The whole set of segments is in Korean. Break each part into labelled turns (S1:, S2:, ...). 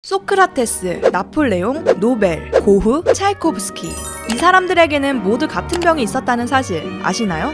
S1: 소크라테스, 나폴레옹, 노벨, 고흐, 차이코프스키. 이 사람들에게는 모두 같은 병이 있었다는 사실 아시나요?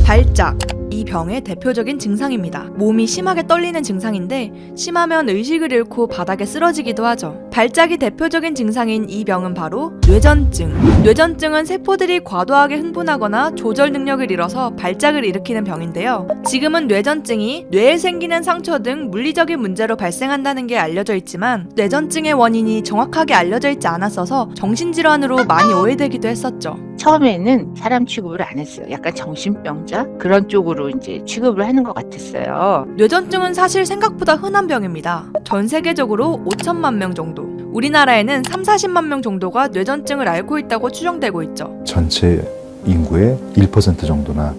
S1: 발작. 이 병의 대표적인 증상입니다. 몸이 심하게 떨리는 증상인데 심하면 의식을 잃고 바닥에 쓰러지기도 하죠. 발작이 대표적인 증상인 이 병은 바로 뇌전증. 뇌전증은 세포들이 과도하게 흥분하거나 조절 능력을 잃어서 발작을 일으키는 병인데요. 지금은 뇌전증이 뇌에 생기는 상처 등 물리적인 문제로 발생한다는 게 알려져 있지만 뇌전증의 원인이 정확하게 알려져 있지 않았어서 정신질환으로 많이 오해되기도 했었죠.
S2: 처음에는 사람 취급을 안 했어요. 약간 정신병자 그런 쪽으로 이제 취급을 하는 것 같았어요.
S1: 뇌전증은 사실 생각보다 흔한 병입니다. 전 세계적으로 5천만 명 정도, 우리나라에는 3-40만 명 정도가 뇌전증을 앓고 있다고 추정되고 있죠.
S3: 전체 인구의 1% 정도나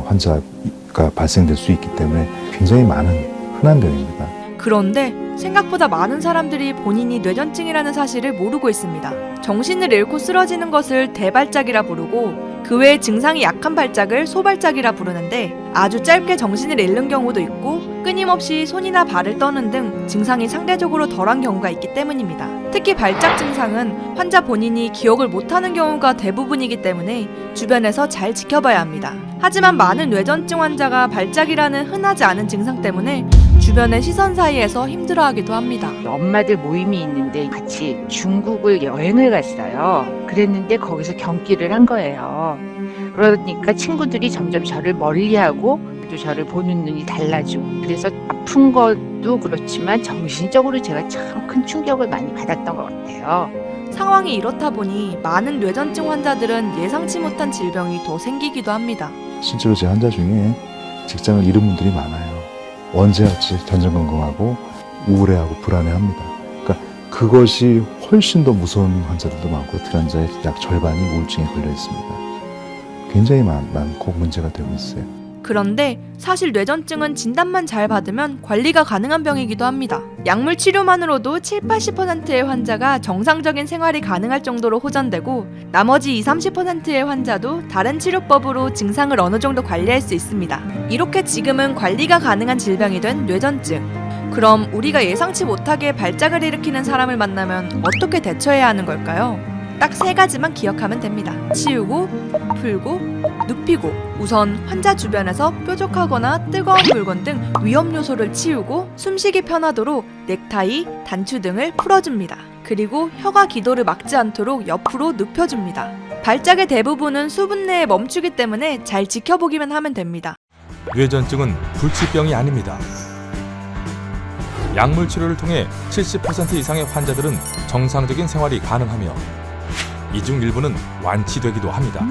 S3: 환자가 발생될 수 있기 때문에 굉장히 많은 흔한 병입니다.
S1: 그런데 생각보다 많은 사람들이 본인이 뇌전증이라는 사실을 모르고 있습니다. 정신을 잃고 쓰러지는 것을 대발작이라 부르고 그 외에 증상이 약한 발작을 소발작이라 부르는데 아주 짧게 정신을 잃는 경우도 있고 끊임없이 손이나 발을 떠는 등 증상이 상대적으로 덜한 경우가 있기 때문입니다. 특히 발작 증상은 환자 본인이 기억을 못하는 경우가 대부분이기 때문에 주변에서 잘 지켜봐야 합니다. 하지만 많은 뇌전증 환자가 발작이라는 흔하지 않은 증상 때문에 주변의 시선 사이에서 힘들어하기도 합니다.
S2: 엄마들 모임이 있는데 같이 중국을 여행을 갔어요. 그랬는데 거기서 경기를 한 거예요. 그러니까 친구들이 점점 저를 멀리하고 또 저를 보는 눈이 달라지고 그래서 아픈 것도 그렇지만 정신적으로 제가 참 큰 충격을 많이 받았던 것 같아요.
S1: 상황이 이렇다 보니 많은 뇌전증 환자들은 예상치 못한 질병이 더 생기기도 합니다.
S3: 실제로 제 환자 중에 직장을 잃은 분들이 많아요. 언제 할지 전전긍긍하고 우울해하고 불안해합니다. 그러니까 그것이 훨씬 더 무서운 환자들도 많고 그 환자의 약 절반이 우울증에 걸려 있습니다. 굉장히 많고 문제가 되고 있어요.
S1: 그런데 사실 뇌전증은 진단만 잘 받으면 관리가 가능한 병이기도 합니다. 약물 치료만으로도 7-80%의 환자가 정상적인 생활이 가능할 정도로 호전되고 나머지 20-30%의 환자도 다른 치료법으로 증상을 어느 정도 관리할 수 있습니다. 이렇게 지금은 관리가 가능한 질병이 된 뇌전증. 그럼 우리가 예상치 못하게 발작을 일으키는 사람을 만나면 어떻게 대처해야 하는 걸까요? 딱 3가지만 기억하면 됩니다. 치우고, 풀고, 눕히고. 우선 환자 주변에서 뾰족하거나 뜨거운 물건 등 위험 요소를 치우고 숨쉬기 편하도록 넥타이, 단추 등을 풀어줍니다. 그리고 혀가 기도를 막지 않도록 옆으로 눕혀줍니다. 발작의 대부분은 수분 내에 멈추기 때문에 잘 지켜보기만 하면 됩니다.
S4: 뇌전증은 불치병이 아닙니다. 약물 치료를 통해 70% 이상의 환자들은 정상적인 생활이 가능하며 이 중 일부는 완치되기도 합니다.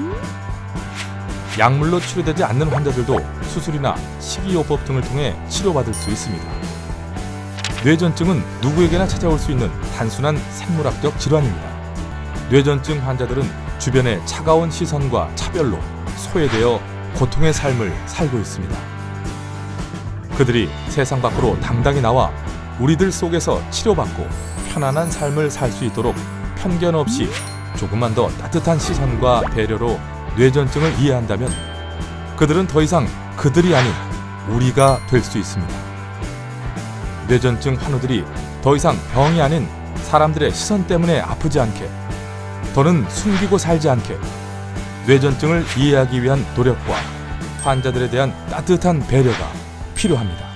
S4: 약물로 치료되지 않는 환자들도 수술이나 식이요법 등을 통해 치료받을 수 있습니다. 뇌전증은 누구에게나 찾아올 수 있는 단순한 생물학적 질환입니다. 뇌전증 환자들은 주변의 차가운 시선과 차별로 소외되어 고통의 삶을 살고 있습니다. 그들이 세상 밖으로 당당히 나와 우리들 속에서 치료받고 편안한 삶을 살 수 있도록 편견 없이 조금만 더 따뜻한 시선과 배려로 뇌전증을 이해한다면 그들은 더 이상 그들이 아닌 우리가 될 수 있습니다. 뇌전증 환우들이 더 이상 병이 아닌 사람들의 시선 때문에 아프지 않게, 더는 숨기고 살지 않게 뇌전증을 이해하기 위한 노력과 환자들에 대한 따뜻한 배려가 필요합니다.